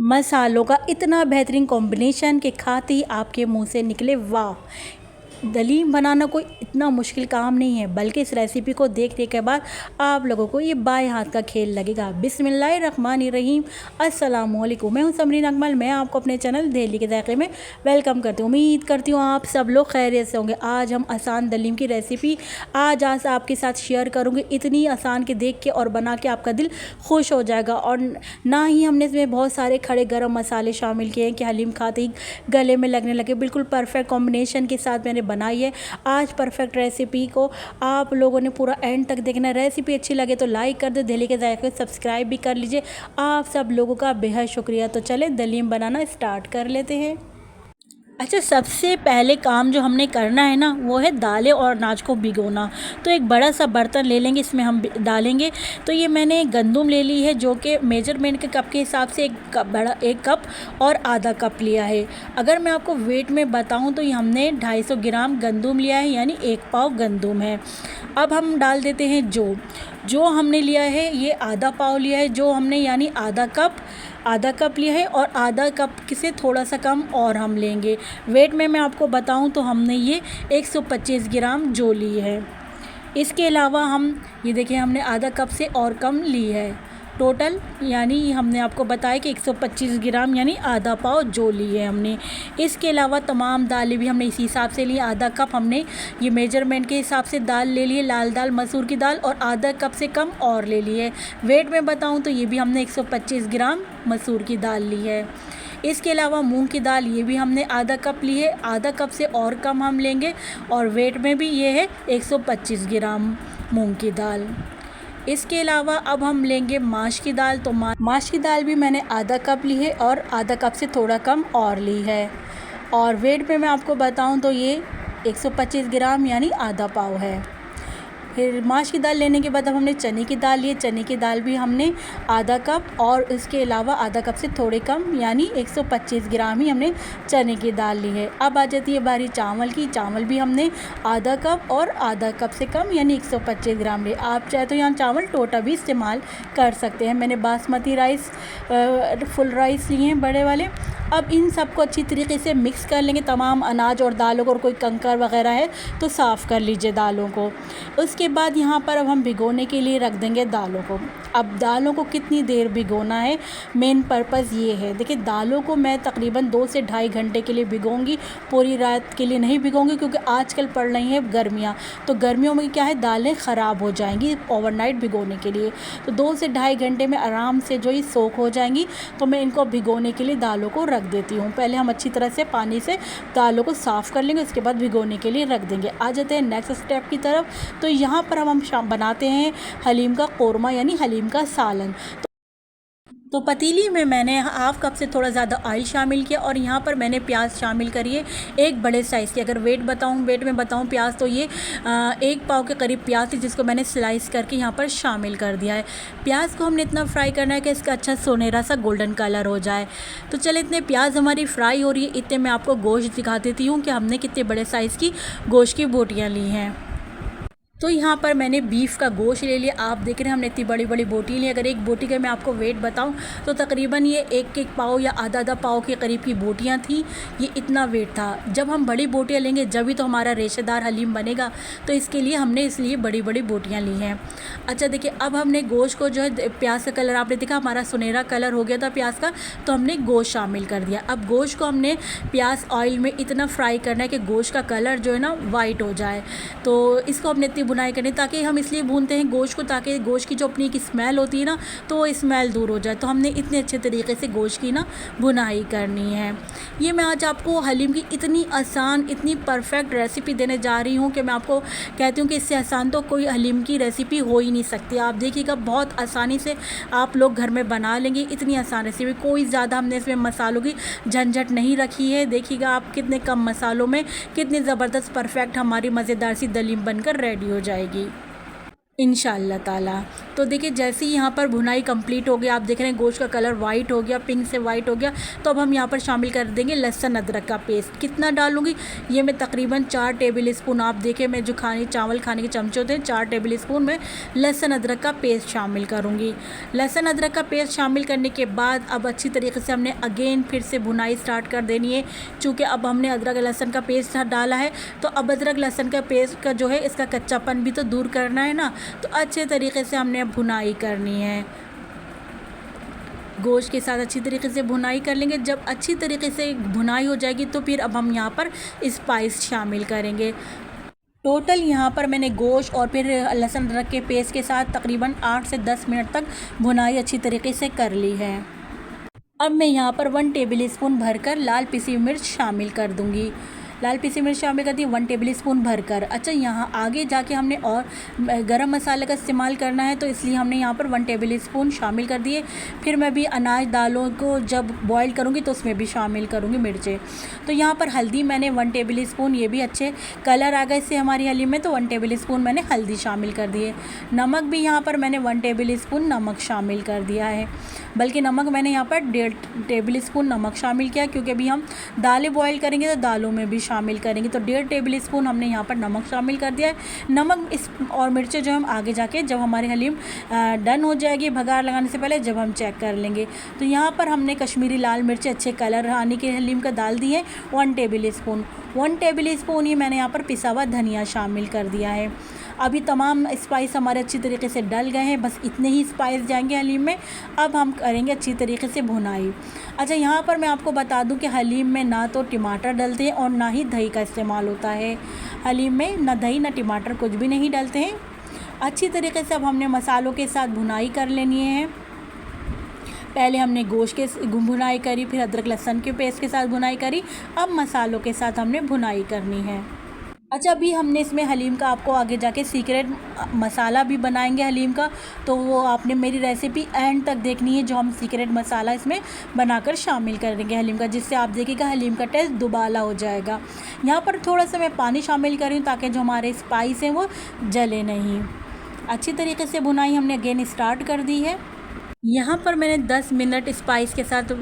मसालों का इतना बेहतरीन कॉम्बिनेशन कि खाते ही आपके मुंह से निकले वाह। दलीम बनाना कोई इतना मुश्किल काम नहीं है, बल्कि इस रेसिपी को देखने के बाद आप लोगों को ये बाएं हाथ का खेल लगेगा। बिस्मिल्लाहिर्रहमानिर्रहीम। अस्सलाम वालेकुम। मैं हूं समरीन अकमल। मैं आपको अपने चैनल दिल्ली के जायके में वेलकम करती हूँ। उम्मीद करती हूँ आप सब लोग खैरियत से होंगे। आज हम आसान दलीम की रेसिपी आज आपके साथ शेयर करूँगी। इतनी आसान कि देख के और बना के आपका दिल खुश हो जाएगा। और ना ही हमने इसमें बहुत सारे खड़े गरम मसाले शामिल किए हैं कि हलीम खाते ही गले में लगने लगे। बिल्कुल परफेक्ट कॉम्बिनेशन के साथ मैंने बनाई है आज परफेक्ट रेसिपी को। आप लोगों ने पूरा एंड तक देखना। रेसिपी अच्छी लगे तो लाइक कर दे, दिल्ली के जायके सब्सक्राइब भी कर लीजिए। आप सब लोगों का बेहद शुक्रिया। तो चले दलीम बनाना स्टार्ट कर लेते हैं। अच्छा, सबसे पहले काम जो हमने करना है ना, वो है दालें और अनाज को भिगोना। तो एक बड़ा सा बर्तन ले लेंगे, इसमें हम डालेंगे। तो ये मैंने गंदम ले ली है, जो कि मेजरमेंट के कप के हिसाब से एक कप और आधा कप लिया है। अगर मैं आपको वेट में बताऊं तो ये हमने 250 ग्राम गंदम लिया है, यानी 1 पाव गंदम है। अब हम डाल देते हैं जो हमने लिया है, ये आधा पाव लिया है जो हमने, यानी आधा कप लिया है। और आधा कप से थोड़ा सा कम और हम लेंगे। वेट में मैं आपको बताऊं तो हमने ये 125 ग्राम जो ली है। इसके अलावा हम ये देखिए, हमने आधा कप से और कम ली है टोटल, यानी हमने आपको बताया कि 125 ग्राम यानी आधा पाव जो ली है हमने। इसके अलावा तमाम दालें भी हमने इसी हिसाब से ली। आधा कप हमने ये मेजरमेंट के हिसाब से दाल ले लिए, लाल दाल मसूर की दाल, और आधा कप से कम और ले लिए। वेट में बताऊं तो ये भी हमने 125 ग्राम मसूर की दाल ली है। इसके अलावा मूंग की दाल, ये भी हमने आधा कप ली है, आधा कप से और कम हम लेंगे। और वेट में भी ये है 125 ग्राम मूंग की दाल। इसके अलावा अब हम लेंगे माश की दाल। तो माश की दाल भी मैंने आधा कप ली है और आधा कप से थोड़ा कम और ली है। और वेट में मैं आपको बताऊं तो ये 125 ग्राम यानी आधा पाव है। फिर माश की दाल लेने के बाद अब हमने चने की दाल ली है। चने की दाल भी हमने आधा कप और इसके अलावा आधा कप से थोड़े कम यानी 125 ग्राम ही हमने चने की दाल ली है। अब आ जाती है बारी चावल की। चावल भी हमने आधा कप और आधा कप से कम यानी 125 ग्राम लिए। आप चाहे तो यहाँ चावल टोटा भी इस्तेमाल कर सकते हैं। मैंने बासमती राइस फुल राइस लिए हैं बड़े वाले। अब इन सबको अच्छी तरीके से मिक्स कर लेंगे, तमाम अनाज और दालों को। और कोई कंकर वगैरह है तो साफ़ कर लीजिए दालों को। उसके बाद यहाँ पर अब हम भिगोने के लिए रख देंगे दालों को। अब दालों को कितनी देर भिगोना है, मेन पर्पज़ ये है। देखिए, दालों को मैं तकरीबन 2 से ढाई घंटे के लिए भिगोंगी। पूरी रात के लिए नहीं भिगोंगी, क्योंकि आजकल पड़ रही हैं गर्मियाँ। तो गर्मियों में क्या है, दालें ख़राब हो जाएंगी ओवरनाइट भिगोने के लिए। तो 2 से ढाई घंटे में आराम से जो ये सोख हो जाएंगी। तो मैं इनको भिगोने के लिए दालों को रख देती हूँ। पहले हम अच्छी तरह से पानी से दालों को साफ़ कर लेंगे, उसके बाद भिगोने के लिए रख देंगे। आ जाते हैं नेक्स्ट स्टेप की तरफ। तो यहाँ पर हम बनाते हैं हलीम का कोरमा, यानी हलीम का सालन। तो पतीली में मैंने हाफ कप से थोड़ा ज़्यादा ऑयल शामिल किया और यहाँ पर मैंने प्याज शामिल करी है, एक बड़े साइज़ की। अगर वेट में बताऊँ प्याज, तो ये 1 पाव के करीब प्याज थी, जिसको मैंने स्लाइस करके यहाँ पर शामिल कर दिया है। प्याज को हमने इतना फ्राई करना है कि इसका अच्छा सुनहरा सा गोल्डन कलर हो जाए। तो चले, इतने प्याज हमारी फ्राई हो रही है, इतने मैं आपको गोश्त दिखा देती हूँ कि हमने कितने बड़े साइज़ की गोश्त की बोटियाँ ली हैं। तो यहाँ पर मैंने बीफ का गोश्त ले लिया। आप देख रहे हैं हमने इतनी बड़ी बड़ी बोटी ली। अगर एक बोटी का मैं आपको वेट बताऊँ तो तकरीबन ये 1 पाव या आधा पाव के करीब की बोटियाँ थी। ये इतना वेट था। जब हम बड़ी बोटियाँ लेंगे जब भी तो हमारा रेशेदार हलीम बनेगा, तो इसके लिए हमने इसलिए बड़ी बड़ी बोटियाँ ली हैं। अच्छा देखिए, अब हमने गोश्त को जो है, प्याज का कलर आपने देखा हमारा सुनहरा कलर हो गया था प्याज का, तो हमने गोश्त शामिल कर दिया। अब गोश्त को हमने प्याज ऑयल में इतना फ्राई करना है कि गोश्त का कलर जो है ना वाइट हो जाए। तो इसको हमने इतनी बुनाई करनी, ताकि हम इसलिए भूनते हैं गोश्त को, ताकि गोश्त की जो अपनी एक स्मेल होती है ना, तो वो स्मेल दूर हो जाए। तो हमने इतने अच्छे तरीके से गोश्त की ना बुनाई करनी है। ये मैं आज आपको हलीम की इतनी आसान, इतनी परफेक्ट रेसिपी देने जा रही हूँ कि मैं आपको कहती हूँ कि इससे आसान तो कोई हलीम की रेसिपी हो ही नहीं सकती। आप देखिएगा, बहुत आसानी से आप लोग घर में बना लेंगे। इतनी आसान रेसिपी, कोई ज़्यादा हमने इसमें मसालों की झंझट नहीं रखी है। देखिएगा आप कितने कम मसालों में कितनी ज़बरदस्त परफेक्ट हमारी मज़ेदार सी दलीम बनकर रेडी हो जाएगी। इंशाअल्लाह ताला। तो देखिए जैसे ही यहाँ पर भुनाई कंप्लीट हो गया, आप देख रहे हैं गोश्त का कलर वाइट हो गया, पिंक से वाइट हो गया, तो अब हम यहाँ पर शामिल कर देंगे लहसुन अदरक का पेस्ट। कितना डालूँगी, ये मैं तकरीबन 4 टेबल स्पून, आप देखें मैं जो चावल खाने के चमचे होते हैं 4 टेबल स्पून में लहसुन अदरक का पेस्ट शामिल करूँगी। लहसुन अदरक का पेस्ट शामिल करने के बाद अब अच्छी तरीके से हमने अगेन फिर से भुनाई स्टार्ट कर देनी है। चूँकि अब हमने अदरक लहसुन का पेस्ट डाला है, तो अब अदरक लहसुन का पेस्ट का जो है इसका कच्चापन भी तो दूर करना है ना, तो अच्छे तरीके से हमने भुनाई करनी है। गोश्त के साथ अच्छी तरीके से भुनाई कर लेंगे। जब अच्छी तरीके से भुनाई हो जाएगी तो फिर अब हम यहाँ पर स्पाइस शामिल करेंगे। टोटल यहाँ पर मैंने गोश्त और फिर लहसुन अदरक के पेस्ट के साथ तकरीबन 8 से 10 मिनट तक भुनाई अच्छी तरीके से कर ली है। अब मैं यहाँ पर 1 टेबल स्पून भरकर लाल पिसी मिर्च शामिल कर दूँगी। लाल पिसी मिर्च शामिल कर दी 1 टेबल स्पून भरकर। अच्छा, यहाँ आगे जाके हमने और गरम मसाले का इस्तेमाल करना है, तो इसलिए हमने यहाँ पर 1 टेबल स्पून शामिल कर दिए। फिर मैं भी अनाज दालों को जब बॉईल करूँगी तो उसमें भी शामिल करूँगी मिर्चें। तो यहाँ पर हल्दी मैंने 1 टेबल स्पून, ये भी अच्छे कलर आ गए इससे हमारी हलीम में, तो 1 टेबल स्पून मैंने हल्दी शामिल कर दी है। नमक भी यहाँ पर मैंने 1 टेबल स्पून नमक शामिल कर दिया है, बल्कि नमक मैंने यहाँ पर 1.5 टेबल स्पून नमक शामिल किया, क्योंकि अभी हम दालें बॉईल करेंगे तो दालों में भी शामिल करेंगे, तो 1.5 टेबल स्पून हमने यहाँ पर नमक शामिल कर दिया है। नमक इस और मिर्चें जो हम आगे जाके जब हमारी हलीम डन हो जाएगी भगार लगाने से पहले जब हम चेक कर लेंगे। तो यहाँ पर हमने कश्मीरी लाल मिर्च अच्छे कलर आने के हलीम का डाल दी है 1 टेबल स्पून। 1 टेबल स्पून ही मैंने यहाँ पर पिसा हुआ धनिया शामिल कर दिया है। अभी तमाम स्पाइस हमारे अच्छी तरीके से डल गए हैं, बस इतने ही स्पाइस जाएंगे हलीम में। अब हम करेंगे अच्छी तरीके से भुनाई। अच्छा, यहाँ पर मैं आपको बता दूं कि हलीम में ना तो टमाटर डलते हैं और ना ही दही का इस्तेमाल होता है। हलीम में ना दही ना टमाटर कुछ भी नहीं डलते हैं। अच्छी तरीके से अब हमने मसालों के साथ भुनाई कर लेनी है। पहले हमने गोश्त के भुनाई करी, फिर अदरक लहसुन के पेस्ट के साथ भुनाई करी, अब मसालों के साथ हमने भुनाई करनी है। अच्छा, अभी हमने इसमें हलीम का आपको आगे जाके सीक्रेट मसाला भी बनाएंगे हलीम का, तो वो आपने मेरी रेसिपी एंड तक देखनी है, जो हम सीक्रेट मसाला इसमें बनाकर शामिल करेंगे हलीम का, जिससे आप देखिएगा हलीम का टेस्ट दुबाला हो जाएगा। यहाँ पर थोड़ा सा मैं पानी शामिल कर रही हूँ ताकि जो हमारे स्पाइस हैं वो जले नहीं। अच्छी तरीके से भुनाई हमने अगेन स्टार्ट कर दी है। यहाँ पर मैंने 10 मिनट स्पाइस के साथ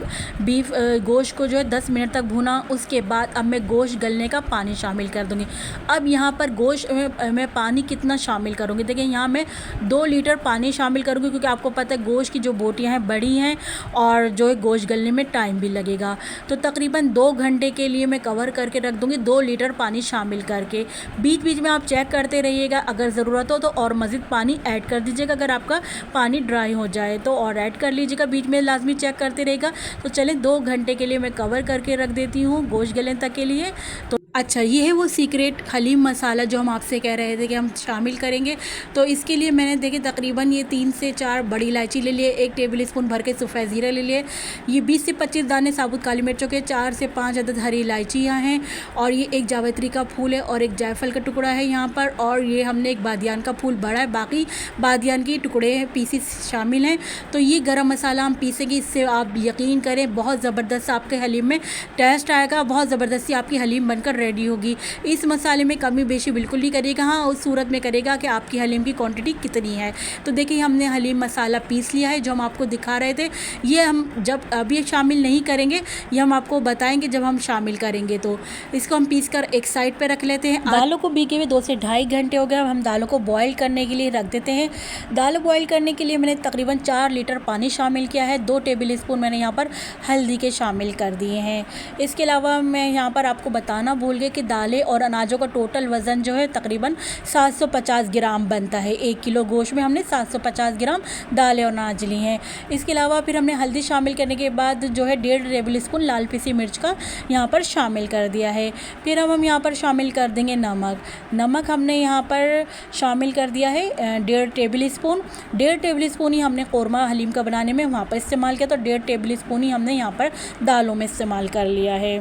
गोश्त को जो है 10 मिनट तक भुना। उसके बाद अब मैं गोश्त गलने का पानी शामिल कर दूँगी। अब यहाँ पर गोश्त में मैं पानी कितना शामिल करूँगी, देखिए यहाँ मैं 2 लीटर पानी शामिल करूँगी, क्योंकि आपको पता है गोश्त की जो बोटियाँ हैं बड़ी हैं और जो है गोश्त गलने में टाइम भी लगेगा। तो तकरीबन 2 घंटे के लिए मैं कवर करके रख दूँगी 2 लीटर पानी शामिल करके। बीच बीच में आप चेक करते रहिएगा, अगर ज़रूरत हो तो और मज़ीद पानी ऐड कर दीजिएगा। अगर आपका पानी ड्राई हो जाए तो और ऐड कर लीजिएगा, बीच में लाजमी चेक करते रहेगा। तो चलें 2 घंटे के लिए मैं कवर करके रख देती हूँ गोश्त गलने तक के लिए। तो अच्छा, ये है वो सीक्रेट हलीम मसाला जो हम आपसे कह रहे थे कि हम शामिल करेंगे। तो इसके लिए मैंने देखिए तकरीबन ये 3 से 4 बड़ी इलायची ले लिए, 1 टेबल स्पून भर के सफ़ेद ज़ीरा ले लिए, ये 20 से 25 दाने साबुत काली मिर्चों के, 4 से 5 अदद हरी इलायचियाँ हैं, और ये 1 जावित्री का फूल है और 1 जायफल का टुकड़ा है यहाँ पर, और ये हमने 1 बादियान का फूल बड़ा है, बाकी बादियान के टुकड़े पीसीस शामिल हैं। तो ये गरम मसाला हम पीसेंगे, इससे आप यकीन करें बहुत ज़बरदस्त आपके हलीम में टेस्ट आएगा, बहुत ज़बरदस्ती आपकी हलीम बनकर रेडी होगी। इस मसाले में कमी बेशी बिल्कुल नहीं करेगा, हाँ उस सूरत में करेगा कि आपकी हलीम की क्वांटिटी कितनी है। तो देखिए हमने हलीम मसाला पीस लिया है जो हम आपको दिखा रहे थे। ये हम जब अभी शामिल नहीं करेंगे, ये हम आपको बताएंगे जब हम शामिल करेंगे। तो इसको हम पीस कर एक साइड पर रख लेते हैं। दालों को भीगे हुए 2 से ढाई घंटे हो गए। अब हम दालों को बॉयल करने के लिए रख देते हैं। दाल बॉयल करने के लिए मैंने तकरीबन 4 लीटर पानी शामिल किया है। 2 टेबल स्पून मैंने यहाँ पर हल्दी के शामिल कर दिए हैं। इसके अलावा मैं यहाँ पर आपको बताना भूल गई कि दालें और अनाजों का टोटल वज़न जो है तकरीबन 750 ग्राम बनता है। 1 किलो गोश्त में हमने 750 ग्राम दालें और अनाज ली हैं। इसके अलावा फिर हमने हल्दी शामिल करने के बाद जो है 1.5 टेबल स्पून लाल पिसी मिर्च का यहाँ पर शामिल कर दिया है। फिर अब हम यहाँ पर शामिल कर देंगे नमक हमने यहाँ पर शामिल कर दिया है 1.5 टेबल स्पून। 1.5 टेबल स्पून ही हमने कौरमा हलीम का बनाने में वहाँ पर इस्तेमाल किया, तो 1.5 टेबल स्पून ही हमने यहाँ पर दालों में इस्तेमाल कर लिया है।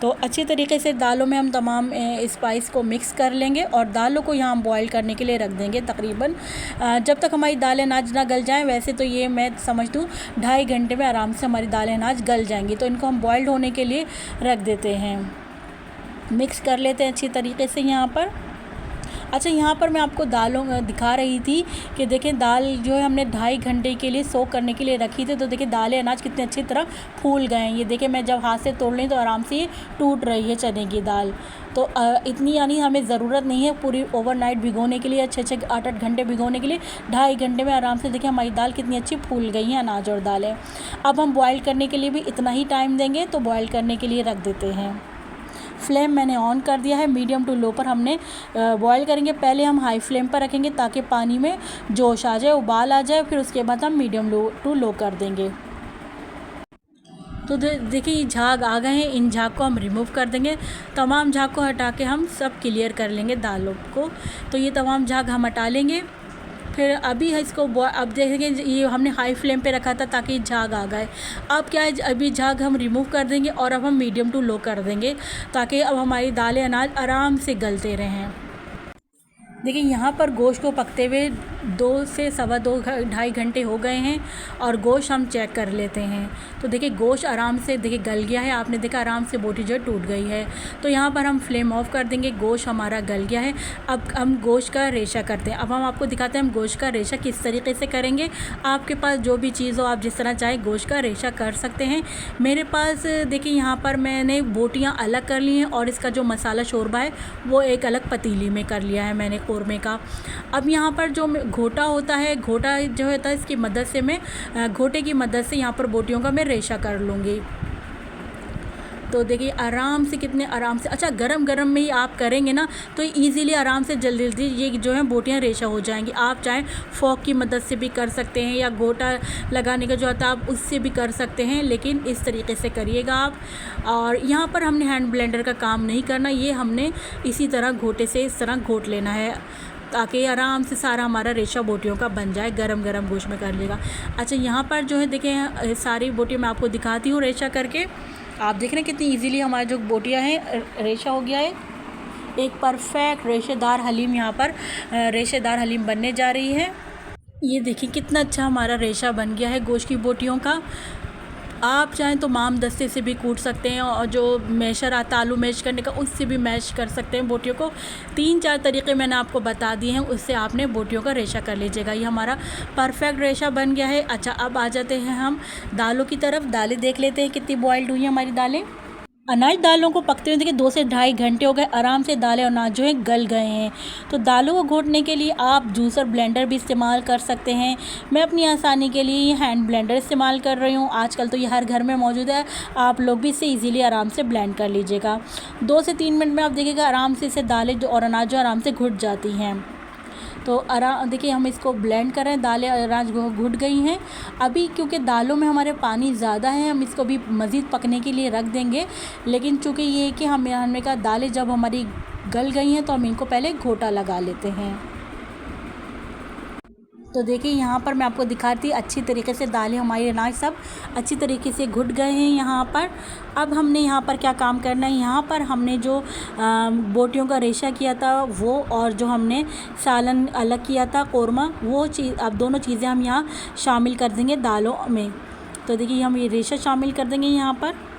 तो अच्छी तरीके से दालों में हम तमाम स्पाइस को मिक्स कर लेंगे और दालों को यहाँ हम बॉईल करने के लिए रख देंगे तकरीबन जब तक हमारी दालें अनाज ना गल जाएं। वैसे तो ये मैं समझ दूँ 2.5 घंटे में आराम से हमारी दालें अनाज गल जाएंगी। तो इनको हम बॉइल्ड होने के लिए रख देते हैं, मिक्स कर लेते हैं अच्छी तरीके से यहाँ पर। अच्छा, यहाँ पर मैं आपको दालों दिखा रही थी कि देखें दाल जो है हमने 2.5 घंटे के लिए सोक करने के लिए रखी थी। तो देखिए दालें अनाज कितने अच्छी तरह फूल गए हैं। ये देखिए मैं जब हाथ से तोड़ ली तो आराम से ये टूट रही है चने की दाल। तो इतनी यानी हमें ज़रूरत नहीं है पूरी ओवरनाइट भिगोने के लिए, 6-6 8-8 घंटे भिगोने के लिए। 2.5 घंटे में आराम से देखिए हमारी दाल कितनी अच्छी फूल गई है, अनाज और दालें। अब हम बॉयल करने के लिए भी इतना ही टाइम देंगे, तो बॉयल करने के लिए रख देते हैं। फ्लेम मैंने ऑन कर दिया है, मीडियम टू लो पर हमने बॉयल करेंगे। पहले हम हाई फ्लेम पर रखेंगे ताकि पानी में जोश आ जाए, उबाल आ जाए, फिर उसके बाद हम मीडियम टू लो कर देंगे। तो देखिए ये झाग आ गए हैं, इन झाग को हम रिमूव कर देंगे। तमाम झाग को हटा के हम सब क्लियर कर लेंगे दालों को। तो ये तमाम झाग हम हटा लेंगे। फिर अभी है इसको अब देखेंगे, ये हमने हाई फ्लेम पे रखा था ताकि झाग आ गए। अब क्या है, अभी झाग हम रिमूव कर देंगे और अब हम मीडियम टू लो कर देंगे ताकि अब हमारी दालें अनाज आराम से गलते रहें। देखिए यहाँ पर गोश्त को पकते हुए 2 से 2.25 घंटे हो गए हैं और गोश्त हम चेक कर लेते हैं। तो देखिए गोश्त आराम से देखिए गल गया है, आपने देखा आराम से बोटी जो टूट गई है। तो यहाँ पर हम फ्लेम ऑफ कर देंगे, गोश्त हमारा गल गया है। अब हम गोश्त का रेशा करते हैं। अब हम आपको दिखाते हैं हम गोश्त का रेशा किस तरीके से करेंगे। आपके पास जो भी चीज़ हो, आप जिस तरह चाहें गोश्त का रेशा कर सकते हैं। मेरे पास देखिए यहाँ पर मैंने बोटियाँ अलग कर ली हैं और इसका जो मसाला शोरबा है वो एक अलग पतीली में कर लिया है मैंने कौरमे का। अब यहाँ पर जो घोटा होता है, घोटा जो होता है इसकी मदद से मैं घोटे की मदद से यहाँ पर बोटियों का मैं रेशा कर लूँगी। तो देखिए आराम से, कितने आराम से। अच्छा, गरम गरम में ही आप करेंगे ना तो इजीली आराम से जल्दी जल्दी ये जो है बोटियाँ रेशा हो जाएंगी। आप चाहें फोक की मदद से भी कर सकते हैं या गोटा लगाने का जो आता है आप उससे भी कर सकते हैं, लेकिन इस तरीके से करिएगा आप। और यहाँ पर हमने हैंड ब्लेंडर का काम नहीं करना, ये हमने इसी तरह घोटे से इस तरह घोट लेना है ताकि आराम से सारा हमारा रेशा बोटियों का बन जाए। गरम गरम गोश्त में कर लेगा। अच्छा, यहाँ पर जो है देखें सारी बोटियाँ मैं आपको दिखाती हूँ रेशा करके। आप देख रहे हैं कितनी इजीली हमारी जो बोटियाँ हैं रेशा हो गया है। एक परफेक्ट रेशेदार हलीम यहाँ पर रेशेदार हलीम बनने जा रही है। ये देखिए कितना अच्छा हमारा रेशा बन गया है गोश्त की बोटियों का। आप चाहें तो माम दस्ते से भी कूट सकते हैं और जो मैशर आता आलू मैश करने का उससे भी मैश कर सकते हैं बोटियों को। 3-4 तरीके मैंने आपको बता दिए हैं, उससे आपने बोटियों का रेशा कर लीजिएगा। ये हमारा परफेक्ट रेशा बन गया है। अच्छा, अब आ जाते हैं हम दालों की तरफ। दालें देख लेते हैं कितनी बॉइल्ड हुई हैं हमारी दालें। अनाज दालों को पकते हुए देखिए 2 से 2.5 घंटे हो गए, आराम से दालें और अनाज जो है गल गए हैं। तो दालों को घोटने के लिए आप जूसर ब्लेंडर भी इस्तेमाल कर सकते हैं। मैं अपनी आसानी के लिए ये हैंड ब्लेंडर इस्तेमाल कर रही हूँ। आजकल तो ये हर घर में मौजूद है, आप लोग भी इसे ईज़िली आराम से ब्लेंड कर लीजिएगा। 2 से 3 मिनट में आप देखिएगा आराम से इसे दालें जो और अनाज जो आराम से घुट जाती हैं। तो देखिए हम इसको ब्लेंड कर रहे हैं, दालें अनाज घुट गई हैं। अभी क्योंकि दालों में हमारे पानी ज़्यादा है, हम इसको भी मज़ीद पकने के लिए रख देंगे। लेकिन चूँकि ये कि हमने कहा दालें जब हमारी गल गई हैं तो हम इनको पहले घोटा लगा लेते हैं। तो देखिए यहाँ पर मैं आपको दिखाती अच्छी तरीके से दालें हमारी अनाज सब अच्छी तरीके से घुट गए हैं यहाँ पर। अब हमने यहाँ पर क्या काम करना है, यहाँ पर हमने जो बोटियों का रेशा किया था वो और जो हमने सालन अलग किया था कौरमा, वो चीज़ अब दोनों चीज़ें हम यहाँ शामिल कर देंगे दालों में। तो देखिए हम ये रेशा शामिल कर देंगे यहाँ पर।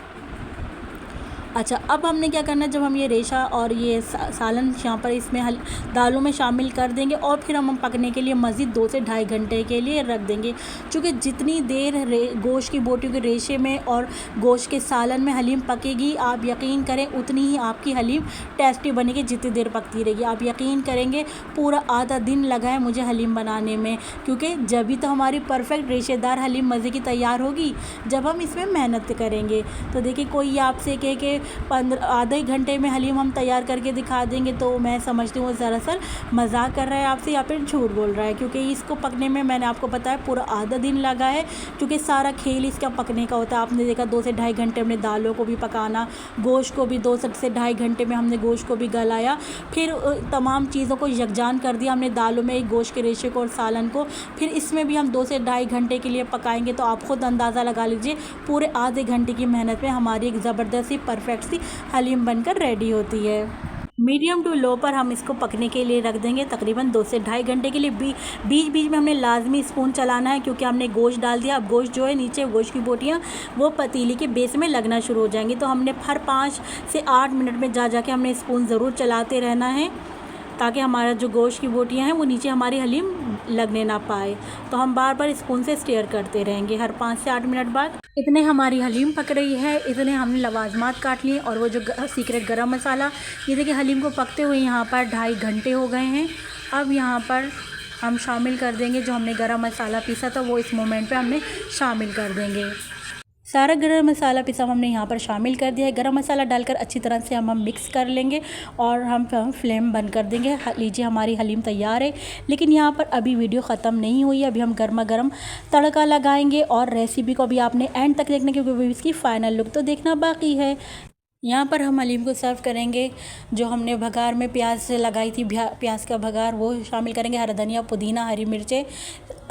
अच्छा, अब हमने क्या करना है, जब हम ये रेशा और ये सालन यहाँ पर इसमें दालों में शामिल कर देंगे और फिर हम पकने के लिए मज़ीद 2 से 2.5 घंटे के लिए रख देंगे। क्योंकि जितनी देर गोश्त की बोटियों के रेशे में और गोश्त के सालन में हलीम पकेगी, आप यकीन करें उतनी ही आपकी हलीम टेस्टी बनेगी जितनी देर पकती रहेगी। आप यकीन करेंगे पूरा आधा दिन लगा है मुझे हलीम बनाने में, क्योंकि जब भी तो हमारी परफेक्ट रेशेदार हलीम मज़े की तैयार होगी जब हम इसमें मेहनत करेंगे। तो देखिए कोई आपसे कहे कि आधे घंटे में हलीम हम तैयार करके दिखा देंगे, तो मैं समझती हूँ दरअसल मजाक कर रहा है आपसे या फिर झूठ बोल रहा है। क्योंकि इसको पकने में मैंने आपको बताया पूरा आधा दिन लगा है, क्योंकि सारा खेल इसका पकने का होता है। आपने देखा 2 से 2.5 घंटे हमने दालों को भी पकाना, गोश्त को भी 2 से 2.5 घंटे में हमने गोश्त को भी गलाया, फिर तमाम चीज़ों को यकजान कर दिया हमने दालों में, एक गोश्त के रेशे को और सालन को। फिर इसमें भी हम 2 से 2.5 घंटे के लिए पकाएंगे। तो आप ख़ुद अंदाज़ा लगा लीजिए पूरे आधे घंटे की मेहनत में हमारी एक ज़बरदस्त सी परफेक्ट सी हलीम बनकर रेडी होती है। मीडियम टू लो पर हम इसको पकने के लिए रख देंगे तकरीबन 2 से 2.5 घंटे के लिए। बीच बीच में हमने लाजमी स्पून चलाना है, क्योंकि हमने गोश्त डाल दिया। अब गोश्त जो है नीचे गोश्त की बोटियाँ वो पतीली के बेस में लगना शुरू हो जाएंगी। तो हमने हर 5 से 8 मिनट में जा के हमने स्पून ज़रूर चलाते रहना है। ताकि हमारा जो गोश्त की बोटियाँ हैं वो नीचे हमारी हलीम लगने ना पाए। तो हम बार बार स्पून से स्टेयर करते रहेंगे हर 5 से 8 मिनट बाद। इतने हमारी हलीम पक रही है, इतने हमने लवाजमात काट लिए और वो जो सीक्रेट गरम मसाला, ये देखिए हलीम को पकते हुए यहाँ पर 2.5 घंटे हो गए हैं। अब यहाँ पर हम शामिल कर देंगे जो हमने गरम मसाला पीसा था, वो इस मोमेंट पे हमने शामिल कर देंगे। सारा गरम मसाला पिसा हमने यहाँ पर शामिल कर दिया है। गरम मसाला डालकर अच्छी तरह से हम मिक्स कर लेंगे और हम फ्लेम बंद कर देंगे। लीजिए हमारी हलीम तैयार है। लेकिन यहाँ पर अभी वीडियो ख़त्म नहीं हुई है, अभी हम गर्मा गर्म तड़का लगाएंगे और रेसिपी को भी आपने एंड तक देखना, क्योंकि इसकी फ़ाइनल लुक तो देखना बाकी है। यहाँ पर हम हलीम को सर्व करेंगे। जो हमने भगार में प्याज से लगाई थी, प्याज का भगार, वो शामिल करेंगे। हरा धनिया, पुदीना, हरी मिर्चें,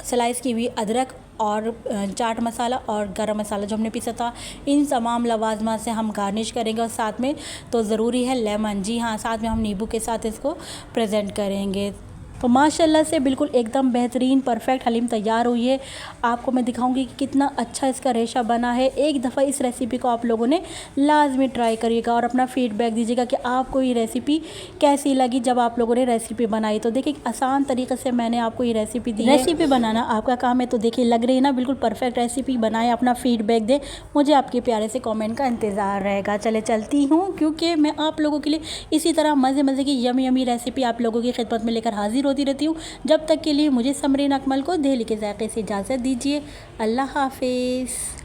स्लाइस की हुई अदरक और चाट मसाला और गरम मसाला जो हमने पीसा था, इन तमाम लवाजमा से हम गार्निश करेंगे। और साथ में तो ज़रूरी है लेमन, जी हाँ, साथ में हम नींबू के साथ इसको प्रेजेंट करेंगे। तो माशाल्लाह से बिल्कुल एकदम बेहतरीन परफेक्ट हलीम तैयार हुई है। आपको मैं दिखाऊंगी कि कितना अच्छा इसका रेशा बना है। एक दफ़ा इस रेसिपी को आप लोगों ने लाजमी ट्राई करिएगा और अपना फीडबैक दीजिएगा कि आपको ये रेसिपी कैसी लगी जब आप लोगों ने रेसिपी बनाई। तो देखिए आसान तरीके से मैंने आपको ये रेसिपी दी है। रेसिपी बनाना आपका काम है, तो देखिए लग रही है ना बिल्कुल परफेक्ट रेसिपी। बनाए, अपना फीडबैक दें, मुझे आपके प्यारे से कॉमेंट का इंतज़ार रहेगा। चले चलती हूँ, क्योंकि मैं आप लोगों के लिए इसी तरह मज़े मज़े की यमी यमी रेसिपी आप लोगों की खिदमत में लेकर हाजिर होती रहती हूँ। जब तक के लिए मुझे समरीन अकमल को दिल्ली के जायके से इजाज़त दीजिए। अल्लाह हाफिज़।